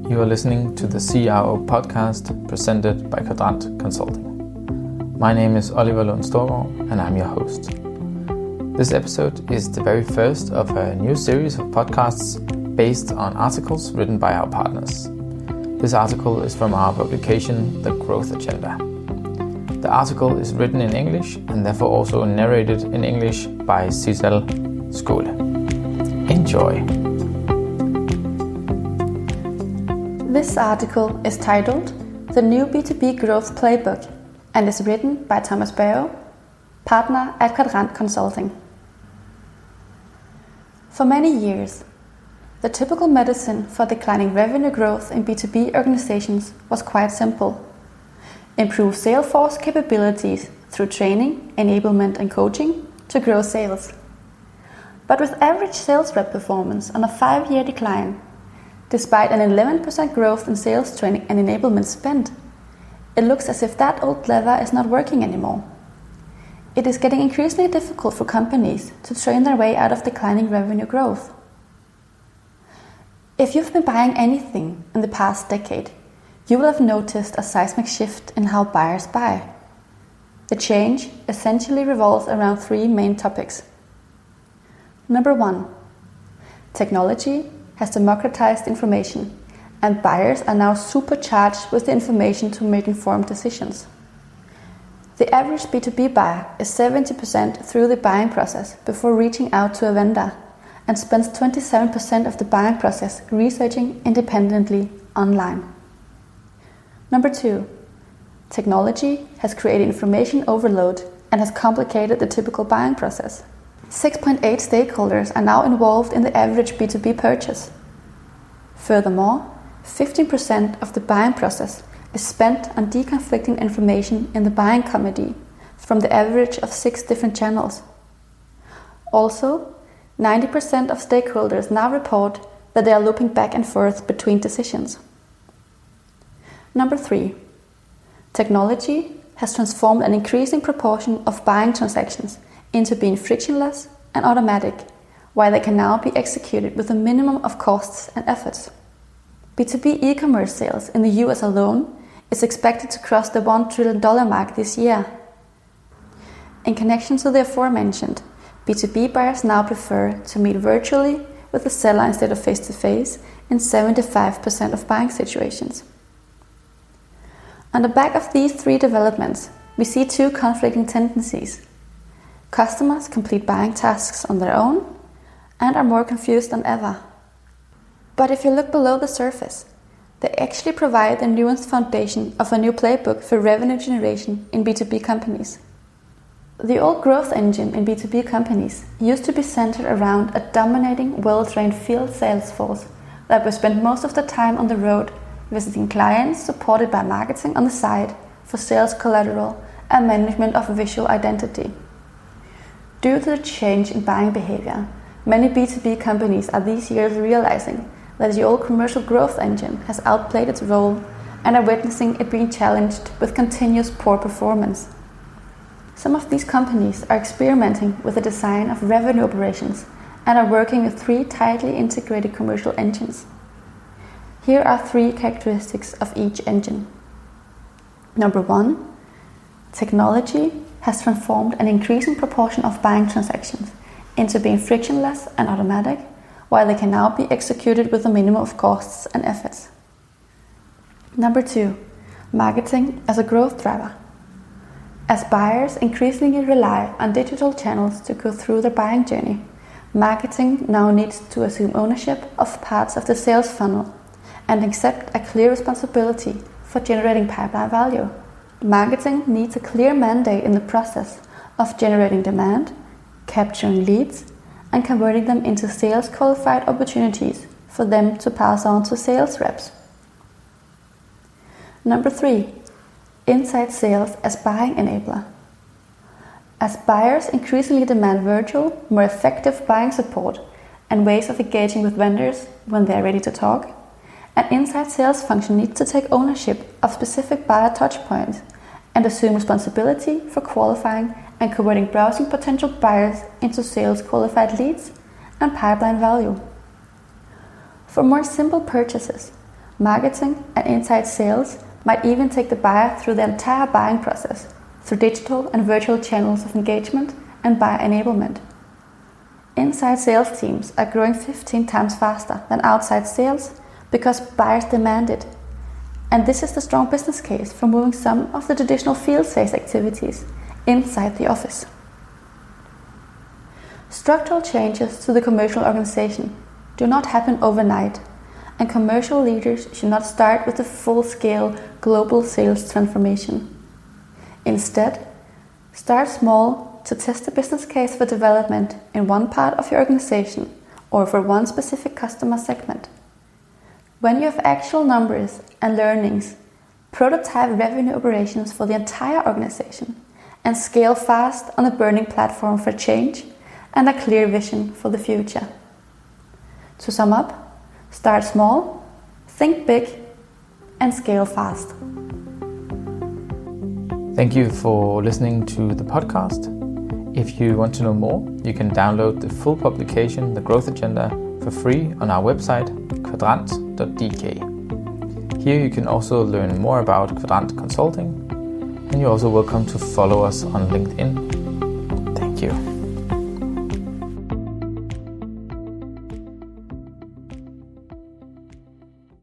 You are listening to the CRO Podcast presented by Kvadrant Consulting. My name is Oliver Lund Storgård and I'm your host. This episode is the very first of a new series of podcasts based on articles written by our partners. This article is from our publication, The Growth Agenda. The article is written in English and therefore also narrated in English by Sissel Skåle. Enjoy! This article is titled The New B2B Growth Playbook and is written by Thomas Barrow, partner at Kvadrant Consulting. For many years, the typical medicine for declining revenue growth in B2B organizations was quite simple. Improve sales force capabilities through training, enablement and coaching to grow sales. But with average sales rep performance on a 5-year decline, despite an 11% growth in sales training and enablement spend, it looks as if that old lever is not working anymore. It is getting increasingly difficult for companies to train their way out of declining revenue growth. If you've been buying anything in the past decade, you will have noticed a seismic shift in how buyers buy. The change essentially revolves around 3 main topics. Number 1, technology has democratized information, and buyers are now supercharged with the information to make informed decisions. The average B2B buyer is 70% through the buying process before reaching out to a vendor, and spends 27% of the buying process researching independently online. Number 2, technology has created information overload and has complicated the typical buying process. 6.8 stakeholders are now involved in the average B2B purchase. Furthermore, 15% of the buying process is spent on deconflicting information in the buying committee from the average of 6 different channels. Also, 90% of stakeholders now report that they are looping back and forth between decisions. Number 3, technology has transformed an increasing proportion of buying transactions into being frictionless and automatic, while they can now be executed with a minimum of costs and efforts. B2B e-commerce sales in the US alone is expected to cross the $1 trillion mark this year. In connection to the aforementioned, B2B buyers now prefer to meet virtually with the seller instead of face-to-face in 75% of buying situations. On the back of these 3 developments, we see 2 conflicting tendencies. Customers complete buying tasks on their own and are more confused than ever. But if you look below the surface, they actually provide the nuanced foundation of a new playbook for revenue generation in B2B companies. The old growth engine in B2B companies used to be centered around a dominating, well-trained field sales force that would spend most of the time on the road visiting clients, supported by marketing on the side for sales collateral and management of visual identity. Due to the change in buying behavior, many B2B companies are these years realizing that the old commercial growth engine has outplayed its role and are witnessing it being challenged with continuous poor performance. Some of these companies are experimenting with the design of revenue operations and are working with 3 tightly integrated commercial engines. Here are 3 characteristics of each engine. Number 1, technology has transformed an increasing proportion of buying transactions into being frictionless and automatic, while they can now be executed with a minimum of costs and efforts. Number 2, marketing as a growth driver. As buyers increasingly rely on digital channels to go through their buying journey, marketing now needs to assume ownership of parts of the sales funnel and accept a clear responsibility for generating pipeline value. Marketing needs a clear mandate in the process of generating demand, capturing leads, and converting them into sales qualified opportunities for them to pass on to sales reps. Number 3, inside sales as buying enabler. As buyers increasingly demand virtual, more effective buying support and ways of engaging with vendors when they are ready to talk, an inside sales function needs to take ownership of specific buyer touchpoints and assume responsibility for qualifying and converting browsing potential buyers into sales qualified leads and pipeline value. For more simple purchases, Marketing and inside sales might even take the buyer through the entire buying process, through digital and virtual channels of engagement and buyer enablement. Inside sales teams are growing 15 times faster than outside sales because buyers demand it. And this is the strong business case for moving some of the traditional field sales activities inside the office. Structural changes to the commercial organization do not happen overnight, and commercial leaders should not start with a full-scale global sales transformation. Instead, start small to test the business case for development in one part of your organization or for one specific customer segment. When you have actual numbers and learnings, prototype revenue operations for the entire organization and scale fast on a burning platform for change and a clear vision for the future. To sum up, start small, think big, and scale fast. Thank you for listening to the podcast. If you want to know more, you can download the full publication, The Growth Agenda, for free on our website, kvadrant.dk. Here you can also learn more about Kvadrant Consulting, and you're also welcome to follow us on LinkedIn. Thank you.